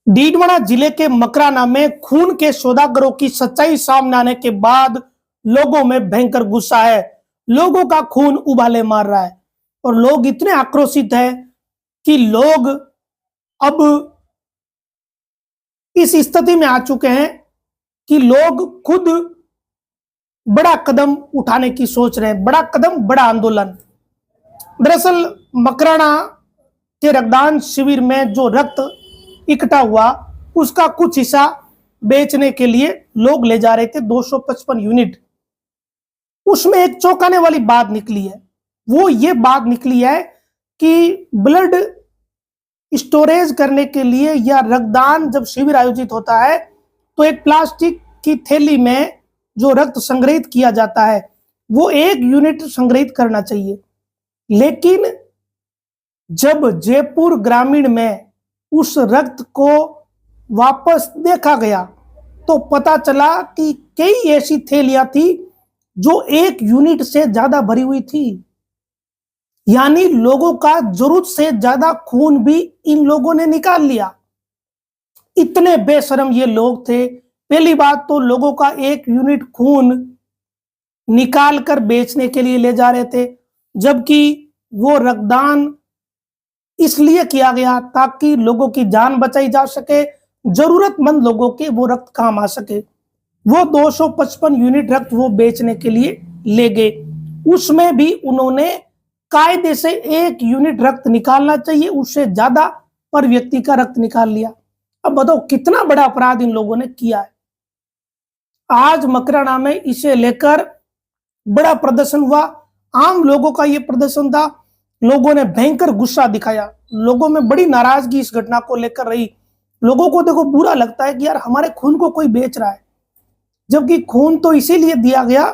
डीडवाना जिले के मकराना में खून के सौदागरों की सच्चाई सामने आने के बाद लोगों में भयंकर गुस्सा है। लोगों का खून उबाले मार रहा है और लोग इतने आक्रोशित हैं कि लोग अब इस स्थिति में आ चुके हैं कि लोग खुद बड़ा कदम उठाने की सोच रहे हैं। बड़ा कदम, बड़ा आंदोलन। दरअसल मकराना के रक्तदान शिविर में जो रक्त इकट्ठा हुआ उसका कुछ हिस्सा बेचने के लिए लोग ले जा रहे थे, 255 यूनिट। उसमें एक चौंकाने वाली बात निकली है। वो ये बात निकली है कि ब्लड स्टोरेज करने के लिए या रक्तदान जब शिविर आयोजित होता है तो एक प्लास्टिक की थैली में जो रक्त संग्रहित किया जाता है वो 1 यूनिट संग्रहित करना चाहिए। लेकिन जब जयपुर ग्रामीण में उस रक्त को वापस देखा गया तो पता चला कि कई ऐसी थैलियां थी जो 1 यूनिट से ज्यादा भरी हुई थी। यानी लोगों का जरूरत से ज्यादा खून भी इन लोगों ने निकाल लिया। इतने बेशरम ये लोग थे। पहली बात तो लोगों का 1 यूनिट खून निकाल कर बेचने के लिए ले जा रहे थे, जबकि वो रक्तदान इसलिए किया गया ताकि लोगों की जान बचाई जा सके, जरूरतमंद लोगों के वो रक्त काम आ सके। वो 255 यूनिट रक्त वो बेचने के लिए ले गए। उसमें भी उन्होंने कायदे से 1 यूनिट रक्त निकालना चाहिए, उससे ज्यादा पर व्यक्ति का रक्त निकाल लिया। अब बताओ कितना बड़ा अपराध इन लोगों ने किया है। आज मकराना में इसे लेकर बड़ा प्रदर्शन हुआ। आम लोगों का ये प्रदर्शन था। लोगों ने भयंकर गुस्सा दिखाया। लोगों में बड़ी नाराजगी इस घटना को लेकर रही। लोगों को देखो बुरा लगता है कि यार हमारे खून को कोई बेच रहा है, जबकि खून तो इसीलिए दिया गया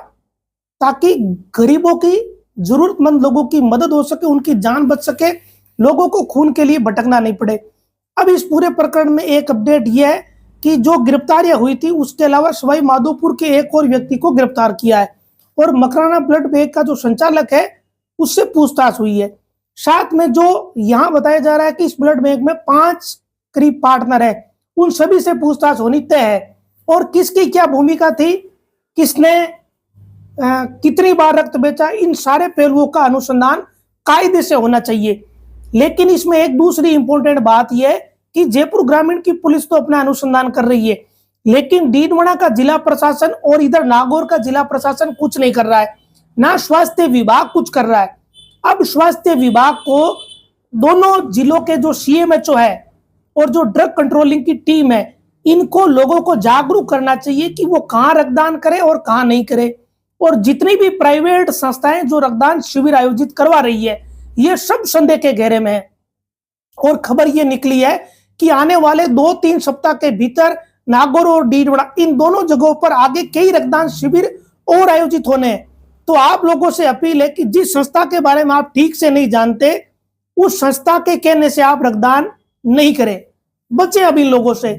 ताकि गरीबों की, जरूरतमंद लोगों की मदद हो सके, उनकी जान बच सके, लोगों को खून के लिए भटकना नहीं पड़े। अब इस पूरे प्रकरण में एक अपडेट यह है कि जो गिरफ्तारियां हुई थी उसके अलावा सवाई माधोपुर के एक और व्यक्ति को गिरफ्तार किया है और मकराना ब्लड बैंक का जो संचालक है उससे पूछताछ हुई है। साथ में जो यहां बताया जा रहा है कि इस ब्लड बैंक में 5 करीब पार्टनर है, उन सभी से पूछताछ होनी तय है और किसकी क्या भूमिका थी, किसने कितनी बार रक्त बेचा, इन सारे पहलुओं का अनुसंधान कायदे से होना चाहिए। लेकिन इसमें एक दूसरी इंपॉर्टेंट बात यह है कि जयपुर ग्रामीण की पुलिस तो अपना अनुसंधान कर रही है, लेकिन डीडवाना का जिला प्रशासन और इधर नागौर का जिला प्रशासन कुछ नहीं कर रहा है, ना स्वास्थ्य विभाग कुछ कर रहा है। अब स्वास्थ्य विभाग को दोनों जिलों के जो सीएमएचओ है और जो ड्रग कंट्रोलिंग की टीम है, इनको लोगों को जागरूक करना चाहिए कि वो कहाँ रक्तदान करे और कहाँ नहीं करे। और जितनी भी प्राइवेट संस्थाएं जो रक्तदान शिविर आयोजित करवा रही है ये सब संदेह के घेरे में है। और खबर ये निकली है कि आने वाले 2-3 सप्ताह के भीतर नागौर और डीडवाना इन दोनों जगहों पर आगे कई रक्तदान शिविर और आयोजित होने हैं। तो आप लोगों से अपील है कि जिस संस्था के बारे में आप ठीक से नहीं जानते उस संस्था के कहने से आप रक्तदान नहीं करें। बचे अब इन लोगों से,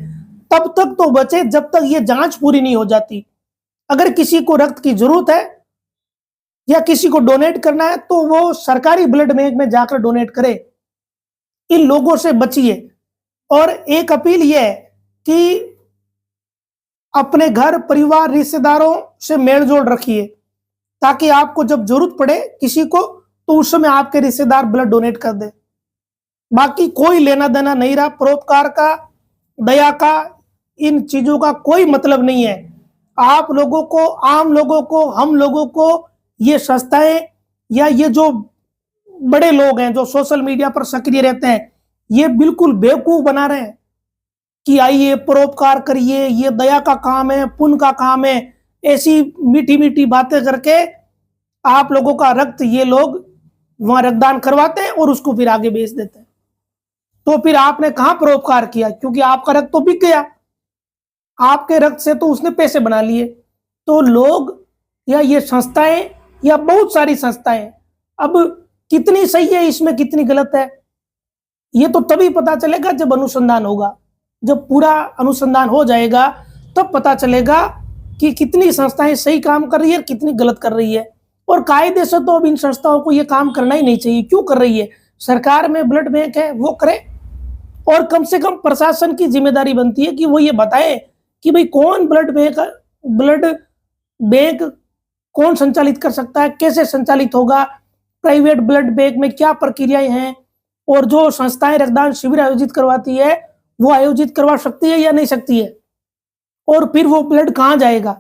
तब तक तो बचे जब तक ये जांच पूरी नहीं हो जाती। अगर किसी को रक्त की जरूरत है या किसी को डोनेट करना है तो वो सरकारी ब्लड बैंक में जाकर डोनेट करे। इन लोगों से बचिए। और एक अपील यह है कि अपने घर, परिवार, रिश्तेदारों से मेल जोल रखिए ताकि आपको जब जरूरत पड़े किसी को तो उस समय आपके रिश्तेदार ब्लड डोनेट कर दे। बाकी कोई लेना देना नहीं रहा। परोपकार का, दया का, इन चीजों का कोई मतलब नहीं है। आप लोगों को, आम लोगों को, हम लोगों को ये संस्थाएं या ये जो बड़े लोग हैं जो सोशल मीडिया पर सक्रिय रहते हैं ये बिल्कुल बेवकूफ बना रहे हैं कि आइए परोपकार करिए, ये दया का काम है, पुण्य का काम है। ऐसी मीठी मीठी बातें करके आप लोगों का रक्त ये लोग वहां रक्तदान करवाते हैं और उसको फिर आगे बेच देते हैं। तो फिर आपने कहां परोपकार किया, क्योंकि आपका रक्त तो बिक गया। आपके रक्त से तो उसने पैसे बना लिए। तो लोग या ये संस्थाएं या बहुत सारी संस्थाएं, अब कितनी सही है इसमें कितनी गलत है ये तो तभी पता चलेगा जब अनुसंधान होगा। जब पूरा अनुसंधान हो जाएगा तब पता चलेगा कि कितनी संस्थाएं सही काम कर रही है, कितनी गलत कर रही है। और कायदे से तो अब इन संस्थाओं को ये काम करना ही नहीं चाहिए। क्यों कर रही है? सरकार में ब्लड बैंक है, वो करे। और कम से कम प्रशासन की जिम्मेदारी बनती है कि वो ये बताए कि भाई कौन ब्लड बैंक कौन संचालित कर सकता है, कैसे संचालित होगा, प्राइवेट ब्लड बैंक में क्या प्रक्रियाएं हैं, और जो संस्थाएं रक्तदान शिविर आयोजित करवाती है वो आयोजित करवा सकती है या नहीं सकती है, और फिर वो ब्लड कहाँ जाएगा।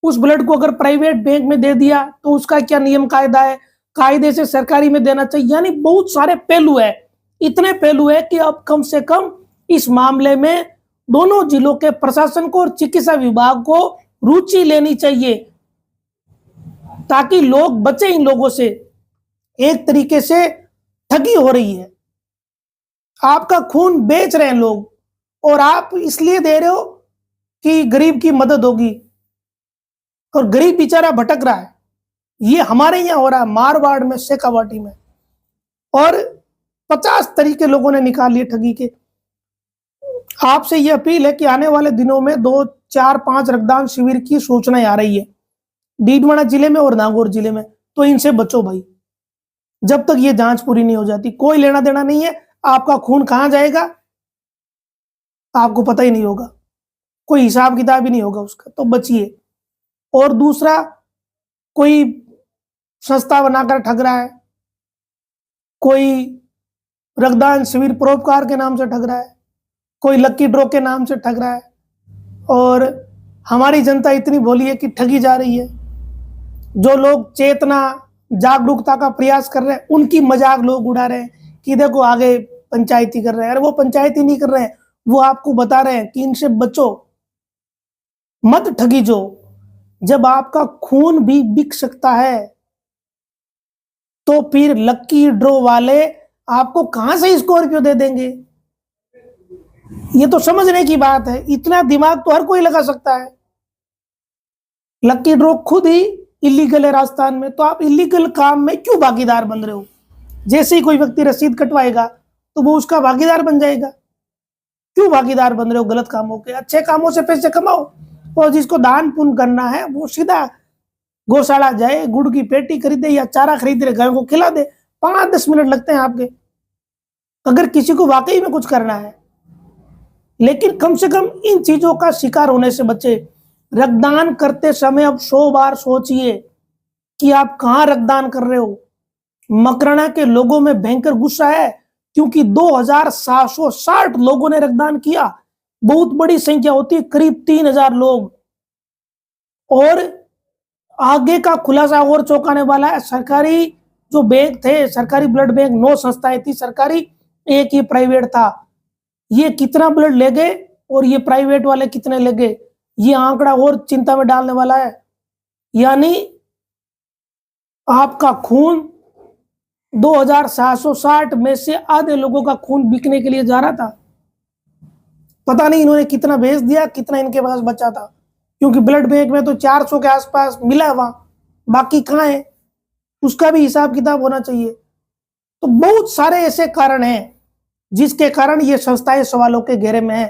उस ब्लड को अगर प्राइवेट बैंक में दे दिया तो उसका क्या नियम कायदा है, कायदे से सरकारी में देना चाहिए, यानी बहुत सारे पहलू है। इतने पहलू है कि अब कम से कम इस मामले में दोनों जिलों के प्रशासन को और चिकित्सा विभाग को रुचि लेनी चाहिए, ताकि लोग बचे इन लोगों से। एक तरीके से ठगी हो रही है, आपका खून बेच रहे हैं लोग, और आप इसलिए दे रहे हो कि गरीब की मदद होगी, और गरीब बेचारा भटक रहा है। ये हमारे यहाँ हो रहा है, मारवाड़ में, शेखावाटी में, और 50 तरीके लोगों ने निकाल लिए ठगी के। आपसे ये अपील है कि आने वाले दिनों में 2, 4, 5 रक्तदान शिविर की सूचनाएं आ रही है डीडवाना जिले में और नागौर जिले में, तो इनसे बचो भाई, जब तक ये जांच पूरी नहीं हो जाती। कोई लेना देना नहीं है, आपका खून कहां जाएगा आपको पता ही नहीं होगा, कोई हिसाब किताब ही नहीं होगा उसका, तो बचिए। और दूसरा, कोई संस्था बनाकर ठग रहा है, कोई रक्तदान शिविर परोपकार के नाम से ठग रहा है, कोई लक्की ड्रॉ के नाम से ठग रहा है, और हमारी जनता इतनी भोली है कि ठगी जा रही है। जो लोग चेतना जागरूकता का प्रयास कर रहे हैं उनकी मजाक लोग उड़ा रहे हैं कि देखो आगे पंचायती कर रहे हैं। अरे वो पंचायती नहीं कर रहे हैं, वो आपको बता रहे हैं कि इनसे बचो, मत ठगी। जो जब आपका खून भी बिक सकता है तो फिर लक्की ड्रॉ वाले आपको कहां से स्कॉर्पियो दे देंगे। ये तो समझने की बात है, इतना दिमाग तो हर कोई लगा सकता है। लक्की ड्रॉ खुद ही इलीगल है राजस्थान में, तो आप इलीगल काम में क्यों भागीदार बन रहे हो। जैसे ही कोई व्यक्ति रसीद कटवाएगा तो वो उसका भागीदार बन जाएगा। क्यों भागीदार बन रहे हो गलत कामों के। अच्छे कामों से पैसे कमाओ, और जिसको दान पुण्य करना है वो सीधा गौशाला जाए, गुड़ की पेटी खरीदे या चारा खरीद रहे गायों को खिला दे। 5-10 मिनट लगते हैं आपके, अगर किसी को वाकई में कुछ करना है। लेकिन कम से कम इन चीजों का शिकार होने से बचे। रक्तदान करते समय अब 100 बार सोचिए कि आप कहां रक्तदान कर रहे हो। मकराना के लोगों में भयंकर गुस्सा है क्योंकि 2760 लोगों ने रक्तदान किया। बहुत बड़ी संख्या होती है, करीब 3000 लोग। और आगे का खुलासा और चौंकाने वाला है। सरकारी जो बैंक थे, सरकारी ब्लड बैंक 9 संस्थाएं थी सरकारी, एक ही प्राइवेट था। ये कितना ब्लड ले गए और ये प्राइवेट वाले कितने ले गए, ये आंकड़ा और चिंता में डालने वाला है। यानी आपका खून 2760 में से आधे लोगों का खून बिकने के लिए जा रहा था। पता नहीं इन्होंने कितना भेज दिया, कितना इनके पास बचा था, क्योंकि ब्लड बैंक में तो 400 के आसपास मिला है, वहां बाकी कहां है उसका भी हिसाब किताब होना चाहिए। तो बहुत सारे ऐसे कारण हैं जिसके कारण ये संस्थाएं सवालों के घेरे में है।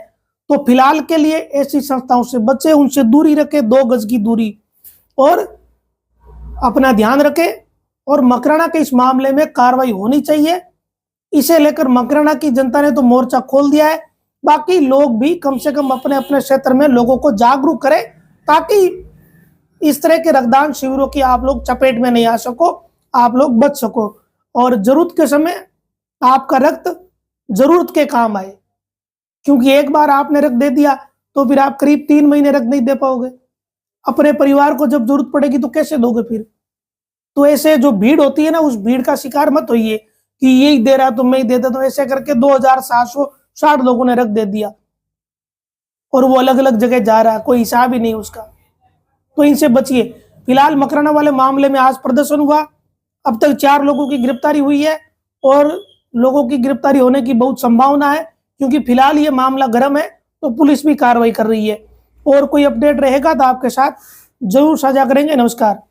तो फिलहाल के लिए ऐसी संस्थाओं से बचे, उनसे दूरी रखे, 2 गज की दूरी, और अपना ध्यान रखे। और मकराना के इस मामले में कार्रवाई होनी चाहिए। इसे लेकर मकराना की जनता ने तो मोर्चा खोल दिया है। बाकी लोग भी कम से कम अपने अपने क्षेत्र में लोगों को जागरूक करें, ताकि इस तरह के रक्तदान शिविरों की आप लोग चपेट में नहीं आ सको, आप लोग बच सको, और जरूरत के समय आपका रक्त जरूरत के काम आए। क्योंकि एक बार आपने रक्त दे दिया तो फिर आप करीब 3 महीने रक्त नहीं दे पाओगे। अपने परिवार को जब जरूरत पड़ेगी तो कैसे दोगे फिर। तो ऐसे जो भीड़ होती है ना, उस भीड़ का शिकार मत होइए कि यही दे रहा तो मैं ही दे देता हूं। ऐसे करके 2760 लोगों ने रक्त दे दिया और वो अलग अलग जगह जा रहा है, कोई हिसाब ही नहीं उसका। तो इनसे बचिए। फिलहाल मकराना वाले मामले में आज प्रदर्शन हुआ, अब तक 4 लोगों की गिरफ्तारी हुई है, और लोगों की गिरफ्तारी होने की बहुत संभावना है, क्योंकि फिलहाल ये मामला गर्म है, तो पुलिस भी कार्रवाई कर रही है। और कोई अपडेट रहेगा तो आपके साथ जरूर साझा करेंगे। नमस्कार।